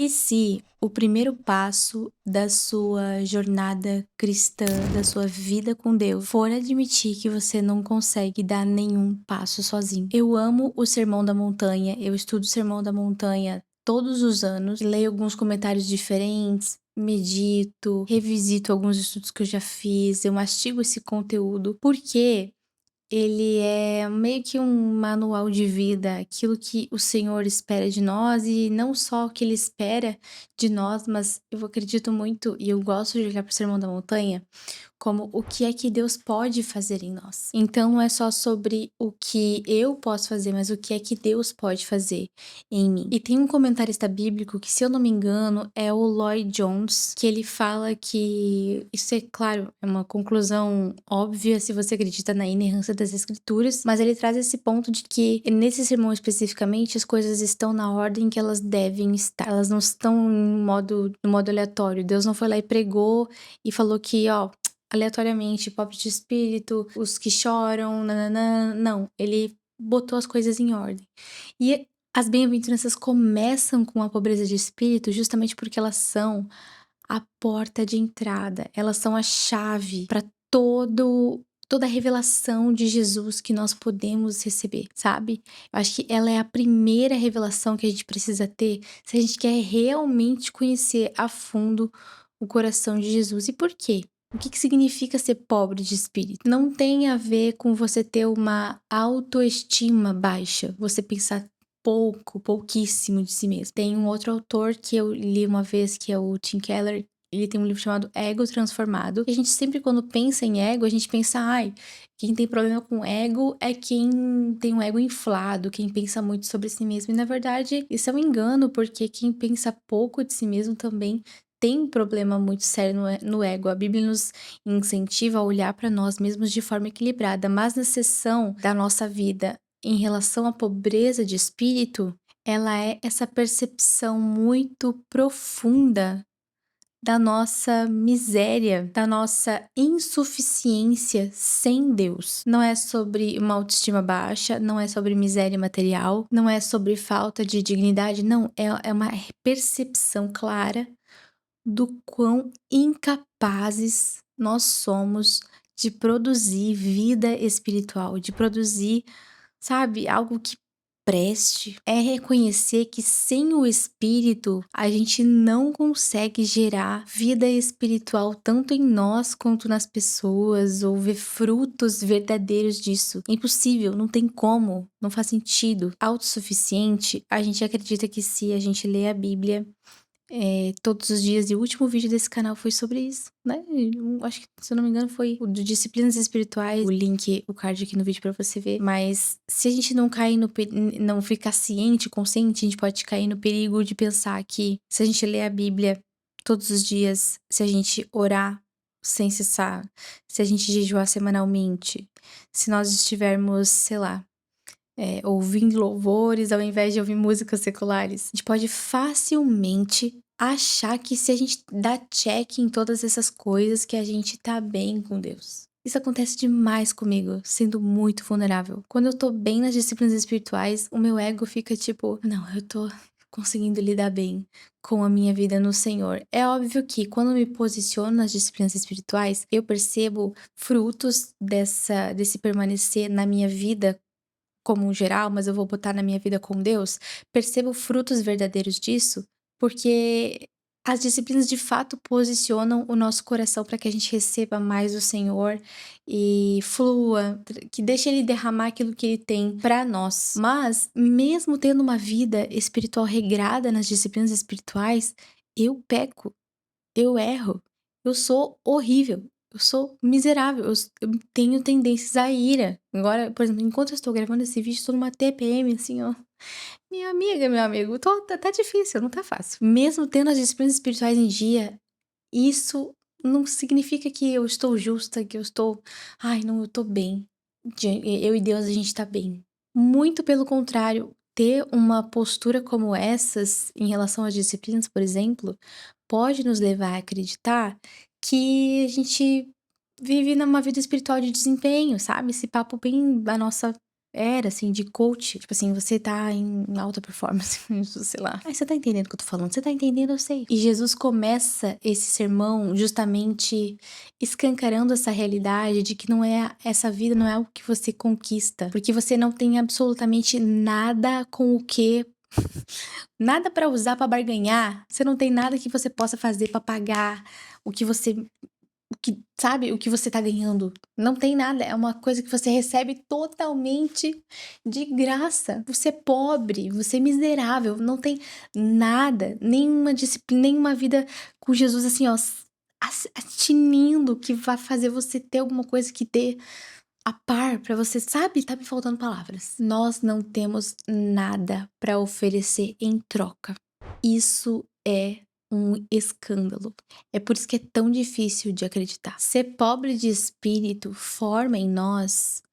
E se o primeiro passo da sua jornada cristã, da sua vida com Deus, for admitir que você não consegue dar nenhum passo sozinho? Eu amo o Sermão da Montanha, eu estudo o Sermão da Montanha todos os anos, leio alguns comentários diferentes, medito, revisito alguns estudos que eu já fiz, eu mastigo esse conteúdo, porque ele é meio que um manual de vida, aquilo que o Senhor espera de nós e não só o que ele espera de nós, mas eu acredito muito e eu gosto de olhar para o Sermão da Montanha como o que é que Deus pode fazer em nós. Então não é só sobre o que eu posso fazer, mas o que é que Deus pode fazer em mim. E tem um comentarista bíblico que, se eu não me engano, é o Lloyd Jones, que ele fala que isso é claro, é uma conclusão óbvia se você acredita na inerrância das escrituras, mas ele traz esse ponto de que nesse sermão especificamente as coisas estão na ordem que elas devem estar. Elas não estão no modo aleatório. Deus não foi lá e pregou e falou que, ó, aleatoriamente, pobre de espírito, os que choram, nananã. Não, ele botou as coisas em ordem. E as bem-aventuranças começam com a pobreza de espírito justamente porque elas são a porta de entrada, elas são a chave para toda a revelação de Jesus que nós podemos receber, sabe? Eu acho que ela é a primeira revelação que a gente precisa ter se a gente quer realmente conhecer a fundo o coração de Jesus. E por quê? O que significa ser pobre de espírito? Não tem a ver com você ter uma autoestima baixa, você pensar pouquíssimo de si mesmo. Tem um outro autor que eu li uma vez, que é o Tim Keller. Ele tem um livro chamado Ego Transformado. E a gente sempre, quando pensa em ego, a gente pensa, ai, quem tem problema com ego é quem tem um ego inflado, quem pensa muito sobre si mesmo. E na verdade, isso é um engano, porque quem pensa pouco de si mesmo também tem um problema muito sério no ego. A Bíblia nos incentiva a olhar para nós mesmos de forma equilibrada, mas na seção da nossa vida em relação à pobreza de espírito, ela é essa percepção muito profunda da nossa miséria, da nossa insuficiência sem Deus. Não é sobre uma autoestima baixa, não é sobre miséria material, não é sobre falta de dignidade, não, é uma percepção clara do quão incapazes nós somos de produzir vida espiritual, de produzir, sabe, algo que preste. É reconhecer que sem o espírito a gente não consegue gerar vida espiritual tanto em nós quanto nas pessoas ou ver frutos verdadeiros disso. É impossível, não tem como, não faz sentido. Autossuficiente, a gente acredita que se a gente lê a Bíblia todos os dias, e o último vídeo desse canal foi sobre isso, né? Acho que, se eu não me engano, foi o de disciplinas espirituais. O link, o card aqui no vídeo pra você ver. Mas se a gente não cair não ficar ciente, consciente, a gente pode cair no perigo de pensar que se a gente ler a Bíblia todos os dias, se a gente orar sem cessar, se a gente jejuar semanalmente, se nós estivermos, sei lá, ouvindo louvores ao invés de ouvir músicas seculares. A gente pode facilmente achar que se a gente dá check em todas essas coisas, que a gente tá bem com Deus. Isso acontece demais comigo, sendo muito vulnerável. Quando eu tô bem nas disciplinas espirituais, o meu ego fica tipo, não, eu tô conseguindo lidar bem com a minha vida no Senhor. É óbvio que quando eu me posiciono nas disciplinas espirituais, eu percebo frutos desse permanecer na minha vida como um geral, mas eu vou botar na minha vida com Deus, percebo frutos verdadeiros disso, porque as disciplinas de fato posicionam o nosso coração para que a gente receba mais do Senhor e flua, que deixe Ele derramar aquilo que Ele tem para nós. Mas, mesmo tendo uma vida espiritual regrada nas disciplinas espirituais, eu peco, eu erro, eu sou horrível. Eu sou miserável, eu tenho tendências à ira. Agora, por exemplo, enquanto eu estou gravando esse vídeo, estou numa TPM, assim, ó. Minha amiga, meu amigo, tá difícil, não tá fácil. Mesmo tendo as disciplinas espirituais em dia, isso não significa que eu estou justa, que eu estou. Ai, não, eu tô bem. Eu e Deus, a gente tá bem. Muito pelo contrário, ter uma postura como essas, em relação às disciplinas, por exemplo, pode nos levar a acreditar que a gente vive numa vida espiritual de desempenho, sabe? Esse papo bem da nossa era, assim, de coach. Tipo assim, você tá em alta performance, sei lá. Aí você tá entendendo o que eu tô falando? Você tá entendendo, eu sei. E Jesus começa esse sermão justamente escancarando essa realidade de que não é essa vida não é algo que você conquista, porque você não tem absolutamente nada com o que nada pra usar pra barganhar. Você não tem nada que você possa fazer pra pagar o que você o que, sabe, o que você tá ganhando. Não tem nada, é uma coisa que você recebe totalmente de graça. Você é pobre, você é miserável, não tem nada, nenhuma disciplina, nenhuma vida com Jesus assim, ó, tinindo que vai fazer você ter alguma coisa que dê a par pra você, sabe? Tá me faltando palavras. Nós não temos nada pra oferecer em troca. Isso é um escândalo. É por isso que é tão difícil de acreditar. Ser pobre de espírito forma em nós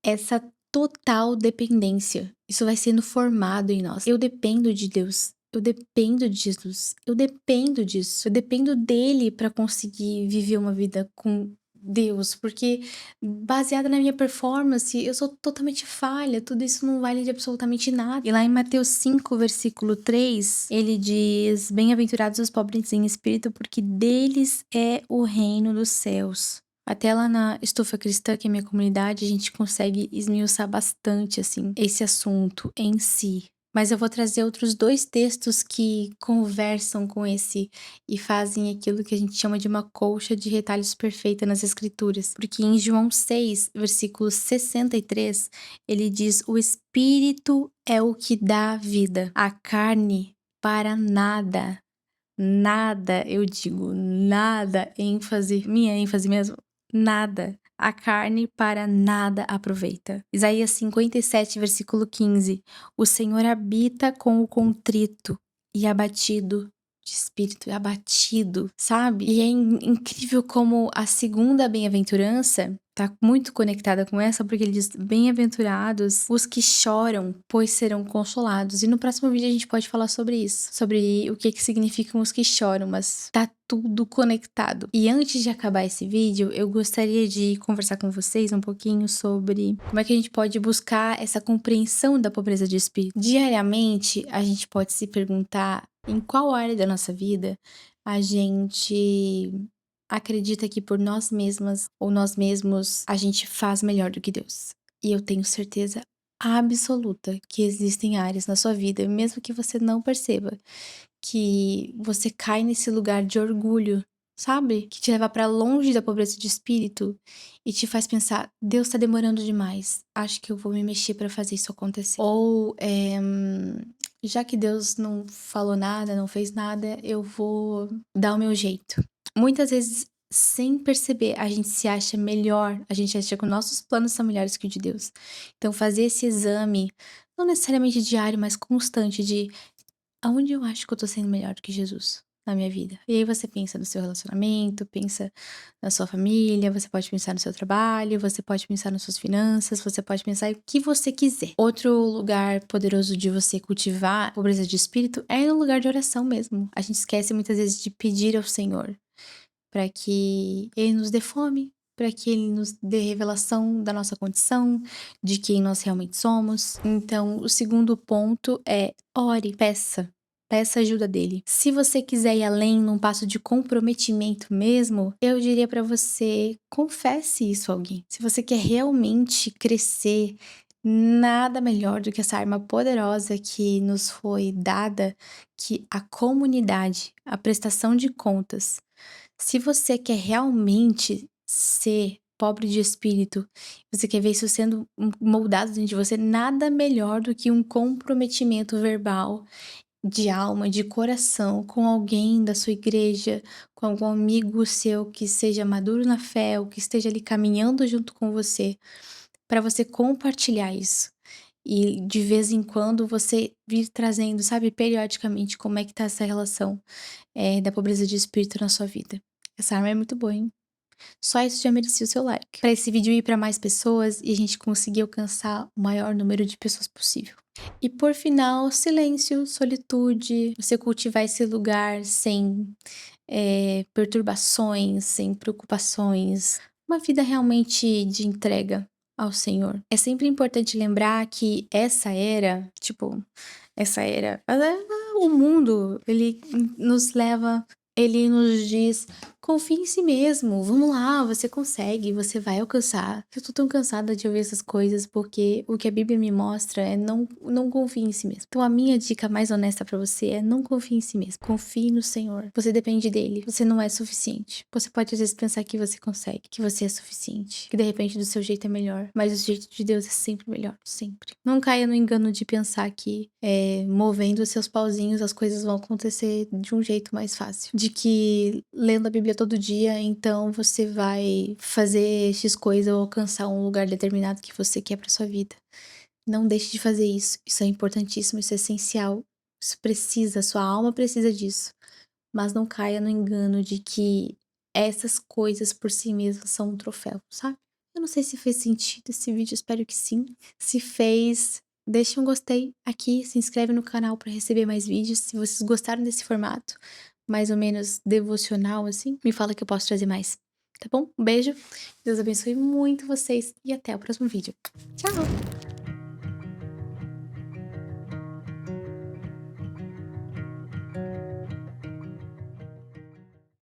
essa total dependência. Isso vai sendo formado em nós. Eu dependo de Deus. Eu dependo de Jesus. Eu dependo disso. Eu dependo dele para conseguir viver uma vida com Deus, porque baseada na minha performance, eu sou totalmente falha, tudo isso não vale de absolutamente nada. E lá em Mateus 5, versículo 3, ele diz: Bem-aventurados os pobres em espírito, porque deles é o reino dos céus. Até lá na Estufa Cristã, que é minha comunidade, a gente consegue esmiuçar bastante, assim, esse assunto em si. Mas eu vou trazer outros 2 textos que conversam com esse e fazem aquilo que a gente chama de uma colcha de retalhos perfeita nas escrituras. Porque em João 6, versículo 63, ele diz: O Espírito é o que dá vida, a carne para nada. Nada, eu digo nada, ênfase, minha ênfase mesmo, nada. A carne para nada aproveita. Isaías 57, versículo 15. O Senhor habita com o contrito e abatido de espírito, abatido, sabe? E é incrível como a segunda bem-aventurança tá muito conectada com essa, porque ele diz: Bem-aventurados os que choram, pois serão consolados. E no próximo vídeo a gente pode falar sobre isso, sobre o que significam os que choram, mas tá tudo conectado. E antes de acabar esse vídeo, eu gostaria de conversar com vocês um pouquinho sobre como é que a gente pode buscar essa compreensão da pobreza de espírito. Diariamente, a gente pode se perguntar em qual área da nossa vida a gente acredita que por nós mesmas ou nós mesmos a gente faz melhor do que Deus. E eu tenho certeza absoluta que existem áreas na sua vida, mesmo que você não perceba, que você cai nesse lugar de orgulho, sabe? Que te leva pra longe da pobreza de espírito e te faz pensar: Deus tá demorando demais, acho que eu vou me mexer pra fazer isso acontecer. Ou, já que Deus não falou nada, não fez nada, eu vou dar o meu jeito. Muitas vezes, sem perceber, a gente se acha melhor, a gente acha que os nossos planos são melhores que o de Deus. Então fazer esse exame, não necessariamente diário, mas constante de: aonde eu acho que eu tô sendo melhor do que Jesus na minha vida? E aí você pensa no seu relacionamento, pensa na sua família, você pode pensar no seu trabalho, você pode pensar nas suas finanças, você pode pensar em o que você quiser. Outro lugar poderoso de você cultivar a pobreza de espírito é no lugar de oração mesmo. A gente esquece muitas vezes de pedir ao Senhor para que Ele nos dê fome, para que Ele nos dê revelação da nossa condição, de quem nós realmente somos. Então, o segundo ponto é: ore, peça. Peça ajuda dele. Se você quiser ir além num passo de comprometimento mesmo, eu diria para você: confesse isso a alguém. Se você quer realmente crescer, nada melhor do que essa arma poderosa que nos foi dada, que a comunidade, a prestação de contas. Se você quer realmente ser pobre de espírito, você quer ver isso sendo moldado dentro de você, nada melhor do que um comprometimento verbal, de alma, de coração, com alguém da sua igreja, com algum amigo seu que seja maduro na fé, ou que esteja ali caminhando junto com você, para você compartilhar isso. E de vez em quando você vir trazendo, sabe, periodicamente, como é que tá essa relação da pobreza de espírito na sua vida. Essa arma é muito boa, hein? Só isso já merecia o seu like. Para esse vídeo ir para mais pessoas e a gente conseguir alcançar o maior número de pessoas possível. E por final, silêncio, solitude, você cultivar esse lugar sem perturbações, sem preocupações. Uma vida realmente de entrega ao Senhor. É sempre importante lembrar que essa era, tipo, essa era, o mundo, ele nos leva, ele nos diz: confie em si mesmo, vamos lá, você consegue, você vai alcançar. Eu tô tão cansada de ouvir essas coisas porque o que a Bíblia me mostra é não confie em si mesmo. Então a minha dica mais honesta pra você é não confie em si mesmo, confie no Senhor. Você depende dele, você não é suficiente. Você pode às vezes pensar que você consegue, que você é suficiente, que de repente do seu jeito é melhor, mas o jeito de Deus é sempre melhor, sempre. Não caia no engano de pensar que movendo os seus pauzinhos as coisas vão acontecer de um jeito mais fácil. De que lendo a Bíblia todo dia, então você vai fazer X coisa ou alcançar um lugar determinado que você quer pra sua vida. Não deixe de fazer isso. Isso é importantíssimo, isso é essencial. Isso precisa, sua alma precisa disso. Mas não caia no engano de que essas coisas por si mesmas são um troféu, sabe? Eu não sei se fez sentido esse vídeo, espero que sim. Se fez, deixa um gostei aqui, se inscreve no canal para receber mais vídeos. Se vocês gostaram desse formato, mais ou menos devocional assim, me fala que eu posso trazer mais, tá bom? Um beijo, Deus abençoe muito vocês e até o próximo vídeo. Tchau!